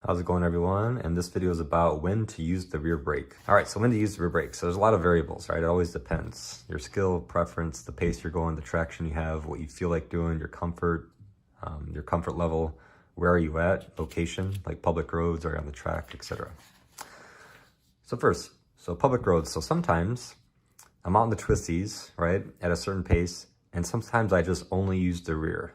How's it going, everyone? And this video is about when to use the rear brake. All right, so when to use the rear brake. So there's a lot of variables, right? It always depends. Your skill, preference, the pace you're going, the traction you have, what you feel like doing, your comfort level, where are you at, location, like public roads or on the track, etc. So first, public roads. So sometimes I'm out in the twisties, right, at a certain pace, and sometimes I just only use the rear.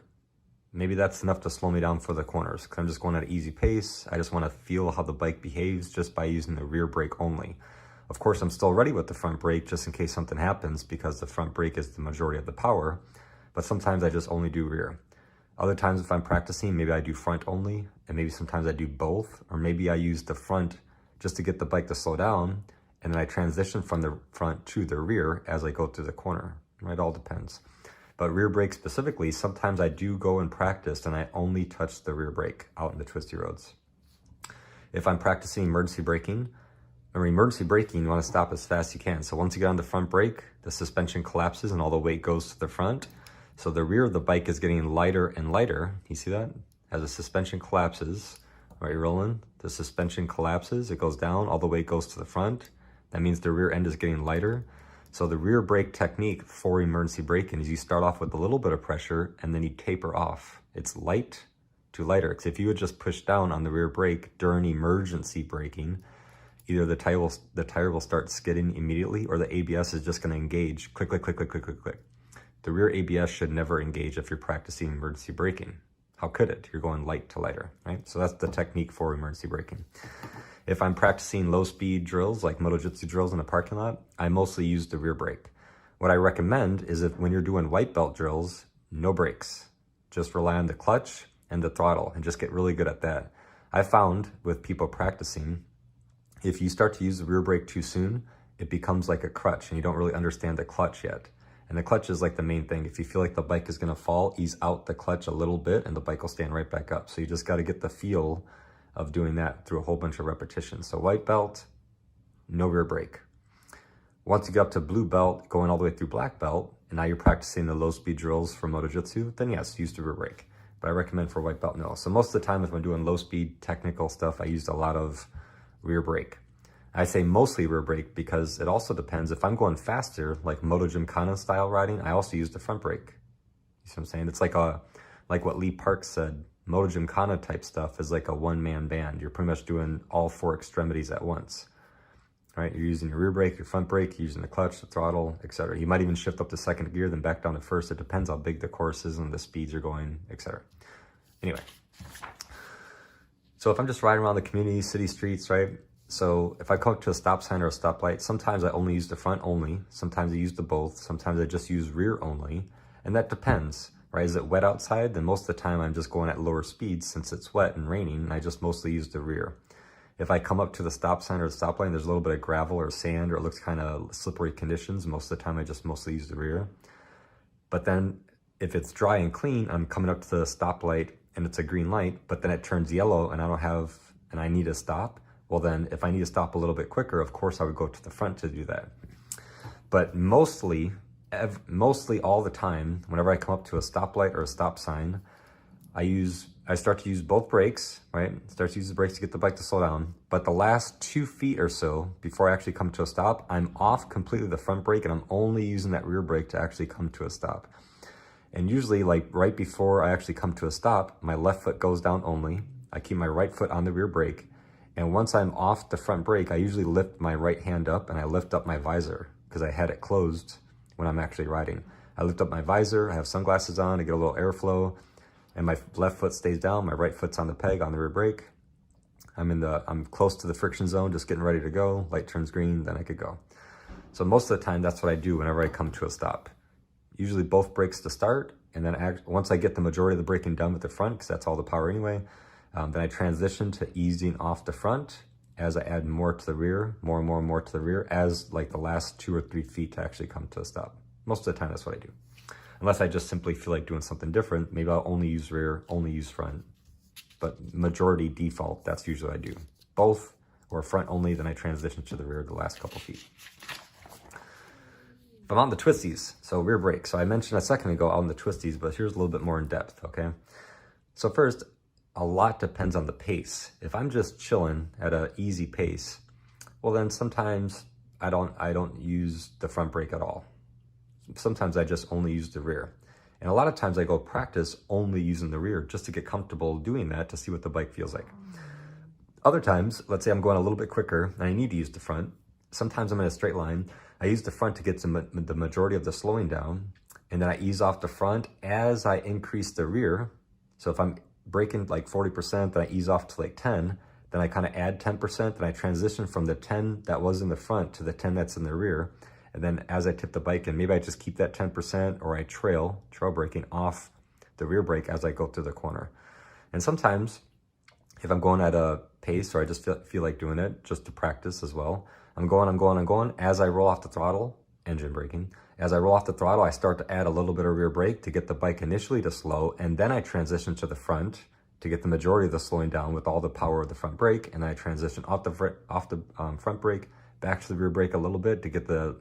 Maybe that's enough to slow me down for the corners because I'm just going at an easy pace. I just want to feel how the bike behaves just by using the rear brake only. Of course, I'm still ready with the front brake just in case something happens because the front brake is the majority of the power, but sometimes I just only do rear. Other times if I'm practicing, maybe I do front only, and maybe sometimes I do both, or maybe I use the front just to get the bike to slow down, and then I transition from the front to the rear as I go through the corner. It all depends. But rear brake specifically, sometimes I do go and practice and I only touch the rear brake out in the twisty roads. If I'm practicing emergency braking, remember emergency braking, you want to stop as fast as you can. So once you get on the front brake, the suspension collapses and all the weight goes to the front. So the rear of the bike is getting lighter and lighter. You see that? As the suspension collapses, right, you're rolling, the suspension collapses, it goes down, all the weight goes to the front. That means the rear end is getting lighter. So the rear brake technique for emergency braking is you start off with a little bit of pressure and then you taper off. It's light to lighter. Because if you would just push down on the rear brake during emergency braking, either the tire will start skidding immediately or the ABS is just going to engage. Click, click, click, click, click, click, click. The rear ABS should never engage if you're practicing emergency braking. How could it? You're going light to lighter, right? So that's the technique for emergency braking. If I'm practicing low speed drills, like MotoJitsu drills in the parking lot, I mostly use the rear brake. What I recommend is if when you're doing white belt drills, no brakes. Just rely on the clutch and the throttle and just get really good at that. I found with people practicing, if you start to use the rear brake too soon, it becomes like a crutch and you don't really understand the clutch yet. And the clutch is like the main thing. If you feel like the bike is gonna fall, ease out the clutch a little bit and the bike will stand right back up. So you just gotta get the feel of doing that through a whole bunch of repetitions. So white belt, no rear brake. Once you get up to blue belt, going all the way through black belt, and now you're practicing the low speed drills for MotoJitsu, then yes, use the rear brake. But I recommend for white belt, no. So most of the time if I'm doing low speed technical stuff, I used a lot of rear brake. I say mostly rear brake because it also depends. If I'm going faster, like MotoJitsu style riding, I also use the front brake. You see what I'm saying? It's like what Lee Park said, MotoJitsu type stuff is like a one-man band. You're pretty much doing all four extremities at once, right? You're using your rear brake, your front brake, you're using the clutch, the throttle, etc. You might even shift up to second gear, then back down to first. It depends how big the course is and the speeds you're going, etc. Anyway, so if I'm just riding around the community, city streets, right? So if I come up to a stop sign or a stoplight, sometimes I only use the front only. Sometimes I use the both. Sometimes I just use rear only. And that depends, right? Is it wet outside? Then most of the time I'm just going at lower speeds since it's wet and raining. And I just mostly use the rear. If I come up to the stop sign or the stop line, there's a little bit of gravel or sand or it looks kind of slippery conditions. Most of the time I just mostly use the rear. But then if it's dry and clean, I'm coming up to the stoplight and it's a green light, but then it turns yellow and I need to stop. Well then, if I need to stop a little bit quicker, of course I would go to the front to do that. But mostly all the time, whenever I come up to a stoplight or a stop sign, I start to use both brakes, right? Start to use the brakes to get the bike to slow down. But the last 2 feet or so before I actually come to a stop, I'm off completely the front brake and I'm only using that rear brake to actually come to a stop. And usually like right before I actually come to a stop, my left foot goes down only. I keep my right foot on the rear brake. And once I'm off the front brake, I usually lift my right hand up and I lift up my visor because I had it closed when I'm actually riding. I lift up my visor, I have sunglasses on, I get a little airflow, and my left foot stays down, my right foot's on the peg on the rear brake. I'm close to the friction zone, just getting ready to go. Light turns green, then I could go. So most of the time, that's what I do whenever I come to a stop. Usually both brakes to start, and then once I get the majority of the braking done with the front, because that's all the power anyway, then I transition to easing off the front as I add more to the rear, more and more and more to the rear as like the last 2 or 3 feet to actually come to a stop. Most of the time, that's what I do. Unless I just simply feel like doing something different, maybe I'll only use rear, only use front. But majority default, that's usually what I do. Both or front only, then I transition to the rear the last couple feet. But I'm on the twisties, so rear brake. So I mentioned a second ago on the twisties, but here's a little bit more in depth, okay? So first, a lot depends on the pace. If I'm just chilling at an easy pace, well then sometimes I don't use the front brake at all. Sometimes I just only use the rear. And a lot of times I go practice only using the rear just to get comfortable doing that, to see what the bike feels like. Other times, let's say I'm going a little bit quicker and I need to use the front. Sometimes I'm in a straight line. I use the front to get the majority of the slowing down, and then I ease off the front as I increase the rear. So if I'm braking like 40%, then I ease off to like 10, then I kind of add 10%, then I transition from the 10 that was in the front to the 10 that's in the rear. And then as I tip the bike in, maybe I just keep that 10%, or I trail braking off the rear brake as I go through the corner. And sometimes if I'm going at a pace, or I just feel like doing it just to practice as well, I'm going. As I roll off the throttle, engine braking, as I roll off the throttle, I start to add a little bit of rear brake to get the bike initially to slow, and then I transition to the front to get the majority of the slowing down with all the power of the front brake, and then I transition off the front brake back to the rear brake a little bit to get the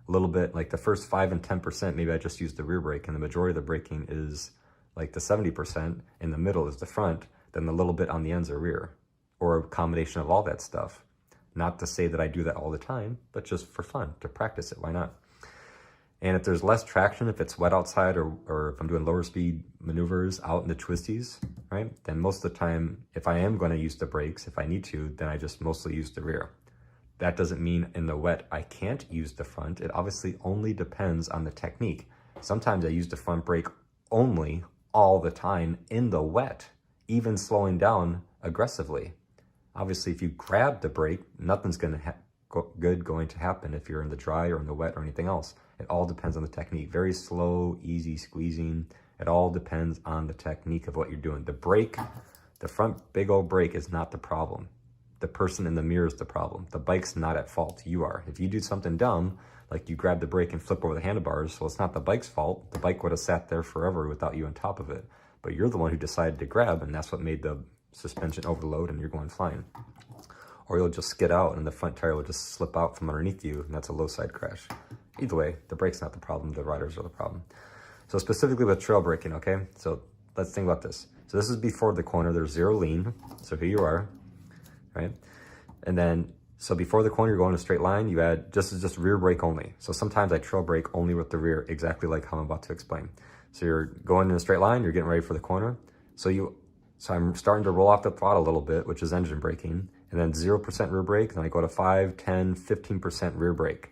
little bit, like the first 5 and 10%, maybe I just use the rear brake, and the majority of the braking is like the 70%, in the middle is the front, then the little bit on the ends are rear, or a combination of all that stuff. Not to say that I do that all the time, but just for fun, to practice it, why not? And if there's less traction, if it's wet outside, or if I'm doing lower speed maneuvers out in the twisties, right? Then most of the time, if I am gonna use the brakes, if I need to, then I just mostly use the rear. That doesn't mean in the wet I can't use the front. It obviously only depends on the technique. Sometimes I use the front brake only all the time in the wet, even slowing down aggressively. Obviously, if you grab the brake, nothing's going to happen if you're in the dry or in the wet or anything else. It all depends on the technique. Very slow, easy squeezing. It all depends on the technique of what you're doing. The brake, the front big old brake is not the problem. The person in the mirror is the problem. The bike's not at fault. You are. If you do something dumb, like you grab the brake and flip over the handlebars, well, it's not the bike's fault. The bike would have sat there forever without you on top of it. But you're the one who decided to grab, and that's what made the suspension overload, and you're going flying. Or you'll just skid out and the front tire will just slip out from underneath you, and that's a low side crash. Either way, the brake's not the problem, the riders are the problem. So specifically with trail braking, okay? So let's think about this. So this is before the corner, there's zero lean. So here you are, right? And then, so before the corner, you're going in a straight line, you add, just rear brake only. So sometimes I trail brake only with the rear, exactly like how I'm about to explain. So you're going in a straight line, you're getting ready for the corner. So I'm starting to roll off the throttle a little bit, which is engine braking, and then 0% rear brake, then I go to 5, 10, 15% rear brake,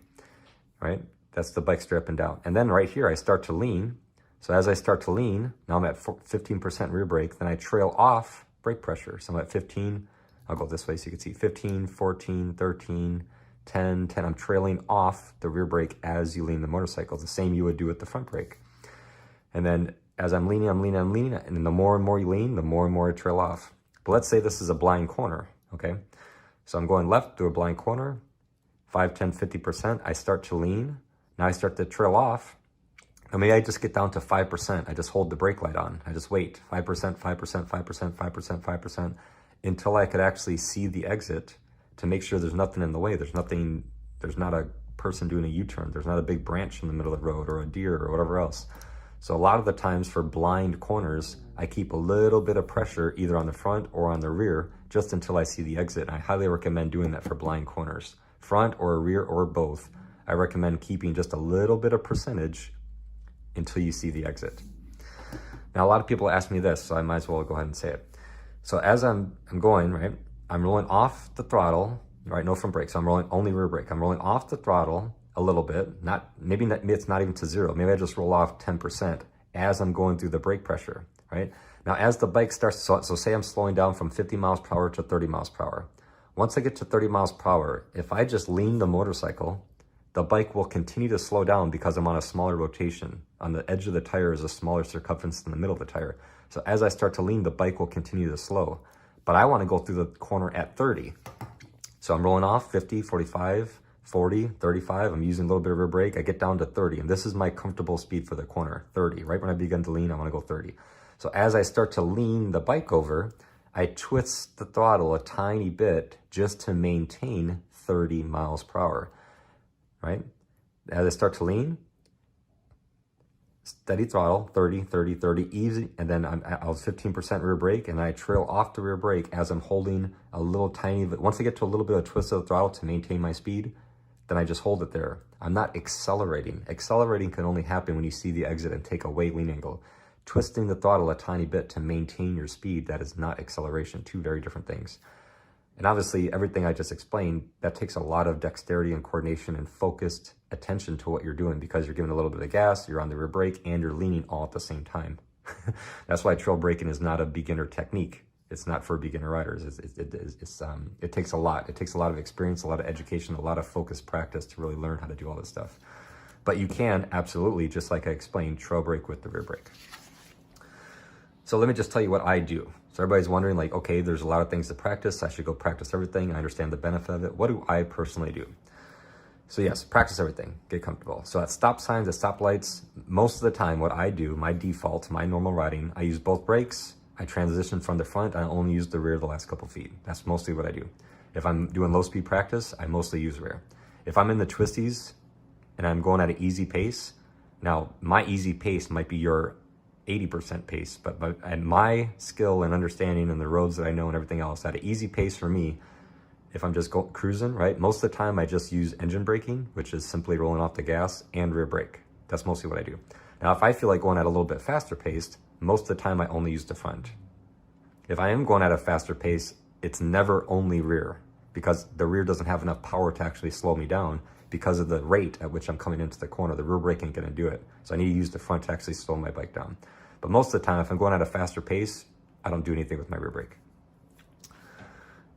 right? That's the bike straight up and down. And then right here, I start to lean. So as I start to lean, now I'm at 15% rear brake, then I trail off brake pressure. So I'm at 15, I'll go this way so you can see 15, 14, 13, 10, 10. I'm trailing off the rear brake as you lean the motorcycle, the same you would do with the front brake. And then as I'm leaning, and then the more and more you lean, the more and more I trail off. But let's say this is a blind corner, okay? So I'm going left through a blind corner, 5, 10, 50%. I start to lean. Now I start to trail off. And maybe I just get down to 5%. I just hold the brake light on. I just wait, 5%, 5%, 5%, 5%, 5%, until I could actually see the exit to make sure there's nothing in the way. There's not a person doing a U-turn. There's not a big branch in the middle of the road or a deer or whatever else. So a lot of the times for blind corners, I keep a little bit of pressure either on the front or on the rear just until I see the exit. I highly recommend doing that for blind corners. Front or rear or both, I recommend keeping just a little bit of percentage until you see the exit. Now, a lot of people ask me this, so I might as well go ahead and say it. So as I'm going, right, I'm rolling off the throttle, right, no front brake, so I'm rolling only rear brake. I'm rolling off the throttle a little bit, maybe it's not even to zero. Maybe I just roll off 10% as I'm going through the brake pressure, right? Now, as the bike starts, so say I'm slowing down from 50 miles per hour to 30 miles per hour. Once I get to 30 miles per hour, if I just lean the motorcycle, the bike will continue to slow down because I'm on a smaller rotation. On the edge of the tire is a smaller circumference than the middle of the tire. So as I start to lean, the bike will continue to slow. But I want to go through the corner at 30. So I'm rolling off 50, 45, 40, 35, I'm using a little bit of rear brake, I get down to 30, and this is my comfortable speed for the corner, 30. Right when I begin to lean, I want to go 30. So as I start to lean the bike over, I twist the throttle a tiny bit just to maintain 30 miles per hour, right? As I start to lean, steady throttle, 30, 30, 30, easy, and then I was 15% rear brake, and I trail off the rear brake as I'm holding a little tiny bit. Once I get to a little bit of twist of the throttle to maintain my speed, then I just hold it there. I'm not accelerating. Accelerating can only happen when you see the exit and take a weight lean angle. Twisting the throttle a tiny bit to maintain your speed, that is not acceleration. Two very different things. And obviously, everything I just explained, that takes a lot of dexterity and coordination and focused attention to what you're doing, because you're giving a little bit of gas, you're on the rear brake, and you're leaning all at the same time. That's why trail braking is not a beginner technique. It's not for beginner riders. It takes a lot. It takes a lot of experience, a lot of education, a lot of focused practice to really learn how to do all this stuff. But you can absolutely, just like I explained, trail brake with the rear brake. So let me just tell you what I do. So everybody's wondering, like, okay, there's a lot of things to practice. I should go practice everything. I understand the benefit of it. What do I personally do? So yes, practice everything, get comfortable. So at stop signs, at stoplights, most of the time what I do, my default, my normal riding, I use both brakes. I transition from the front. I only use the rear the last couple feet. That's mostly what I do. If I'm doing low speed practice, I mostly use rear. If I'm in the twisties and I'm going at an easy pace, now my easy pace might be your 80% pace, but my skill and understanding and the roads that I know and everything else, at an easy pace for me, if I'm just cruising, right? Most of the time I just use engine braking, which is simply rolling off the gas, and rear brake. That's mostly what I do. Now, if I feel like going at a little bit faster pace, most of the time I only use the front. If I am going at a faster pace, it's never only rear, because the rear doesn't have enough power to actually slow me down because of the rate at which I'm coming into the corner. The rear brake ain't gonna do it. So I need to use the front to actually slow my bike down. But most of the time, if I'm going at a faster pace, I don't do anything with my rear brake.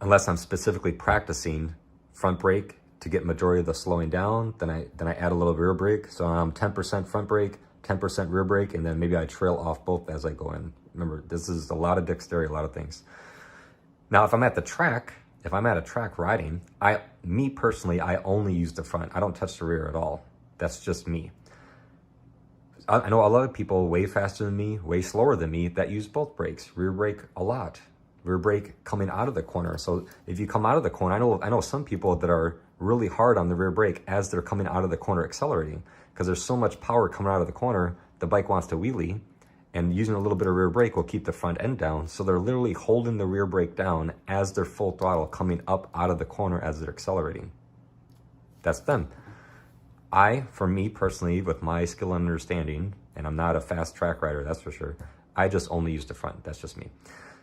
Unless I'm specifically practicing front brake to get majority of the slowing down, then I add a little rear brake. So I'm 10% front brake, 10% rear brake, and then maybe I trail off both as I go in. Remember, this is a lot of dexterity, a lot of things. Now, if I'm at the track, if I'm at a track riding, me personally, I only use the front. I don't touch the rear at all. That's just me. I know a lot of people way faster than me, way slower than me, that use both brakes. Rear brake a lot. Rear brake coming out of the corner. So if you come out of the corner, I know some people that are really hard on the rear brake as they're coming out of the corner accelerating, because there's so much power coming out of the corner, the bike wants to wheelie, and using a little bit of rear brake will keep the front end down. So they're literally holding the rear brake down as they're full throttle coming up out of the corner as they're accelerating. That's them. For me personally, with my skill and understanding, and I'm not a fast track rider, that's for sure, I just only use the front. That's just me.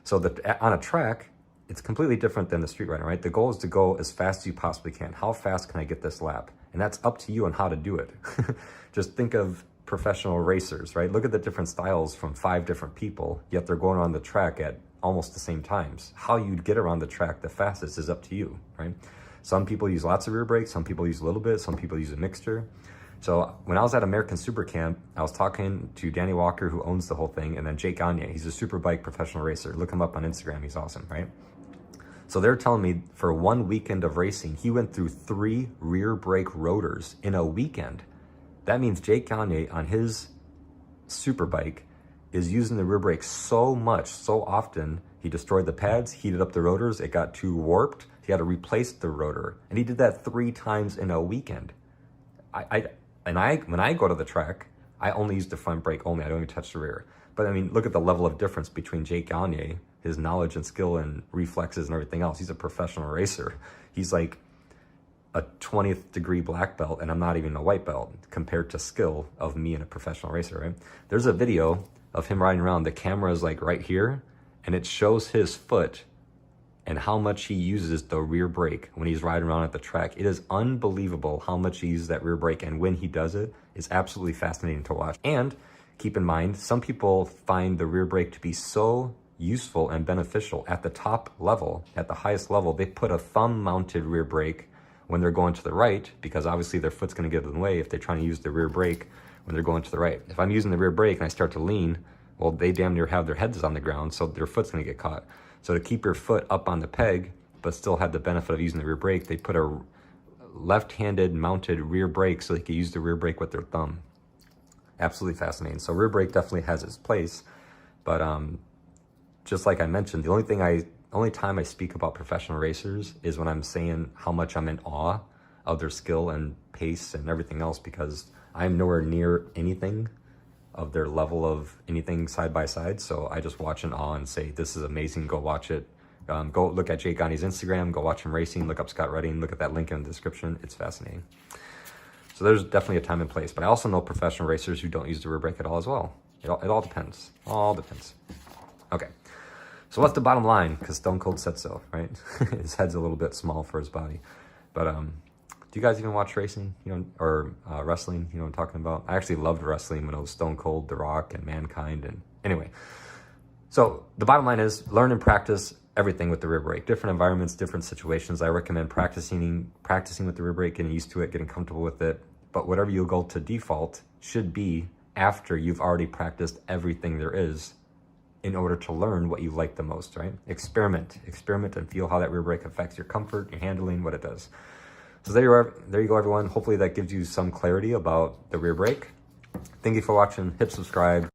So on a track, it's completely different than the street riding, right? The goal is to go as fast as you possibly can. How fast can I get this lap? And that's up to you on how to do it. Just think of professional racers, right? Look at the different styles from 5 different people, yet they're going around the track at almost the same times. How you'd get around the track the fastest is up to you, right? Some people use lots of rear brakes, some people use a little bit, some people use a mixture. So when I was at American Super Camp, I was talking to Danny Walker, who owns the whole thing, and then Jake Gagne. He's a super bike professional racer. Look him up on Instagram, he's awesome, right? So they're telling me for one weekend of racing, he went through 3 rear brake rotors in a weekend. That means Jake Gagne on his super bike is using the rear brake so much, so often, he destroyed the pads, heated up the rotors, it got too warped, he had to replace the rotor. And he did that 3 times in a weekend. When I go to the track, I only use the front brake only, I don't even touch the rear. But I mean, look at the level of difference between Jake Gagne, his knowledge and skill and reflexes and everything else. He's a professional racer. He's like a 20th degree black belt, and I'm not even a white belt compared to skill of me and a professional racer, right? There's a video of him riding around. The camera is like right here, and it shows his foot and how much he uses the rear brake when he's riding around at the track. It is unbelievable how much he uses that rear brake, and when he does it, it's absolutely fascinating to watch. And keep in mind, some people find the rear brake to be so useful and beneficial at the top level, at the highest level. They put a thumb-mounted rear brake when they're going to the right, because obviously their foot's gonna get in the way if they're trying to use the rear brake when they're going to the right. If I'm using the rear brake and I start to lean, well, they damn near have their heads on the ground, so their foot's gonna get caught. So to keep your foot up on the peg, but still have the benefit of using the rear brake, they put a left-handed mounted rear brake so they can use the rear brake with their thumb. Absolutely fascinating. So rear brake definitely has its place, but just like I mentioned, the only time I speak about professional racers is when I'm saying how much I'm in awe of their skill and pace and everything else, because I'm nowhere near anything of their level of anything side by side. So I just watch in awe and say, this is amazing, go watch it. Go look at Jake Gandhi's Instagram, go watch him racing, look up Scott Redding, look at that link in the description. It's fascinating. So there's definitely a time and place, but I also know professional racers who don't use the rear brake at all as well. It all depends, all depends. Okay, so what's the bottom line? Because Stone Cold said so, right? His head's a little bit small for his body. But do you guys even watch racing, or wrestling, what I'm talking about? I actually loved wrestling when it was Stone Cold, The Rock, and Mankind, and anyway. So the bottom line is learn and practice everything with the rear brake. Different environments, different situations. I recommend practicing with the rear brake, getting used to it, getting comfortable with it. But whatever you go to default should be after you've already practiced everything there is in order to learn what you like the most, right? Experiment and feel how that rear brake affects your comfort, your handling, what it does. So there you go, everyone. Hopefully that gives you some clarity about the rear brake. Thank you for watching. Hit subscribe.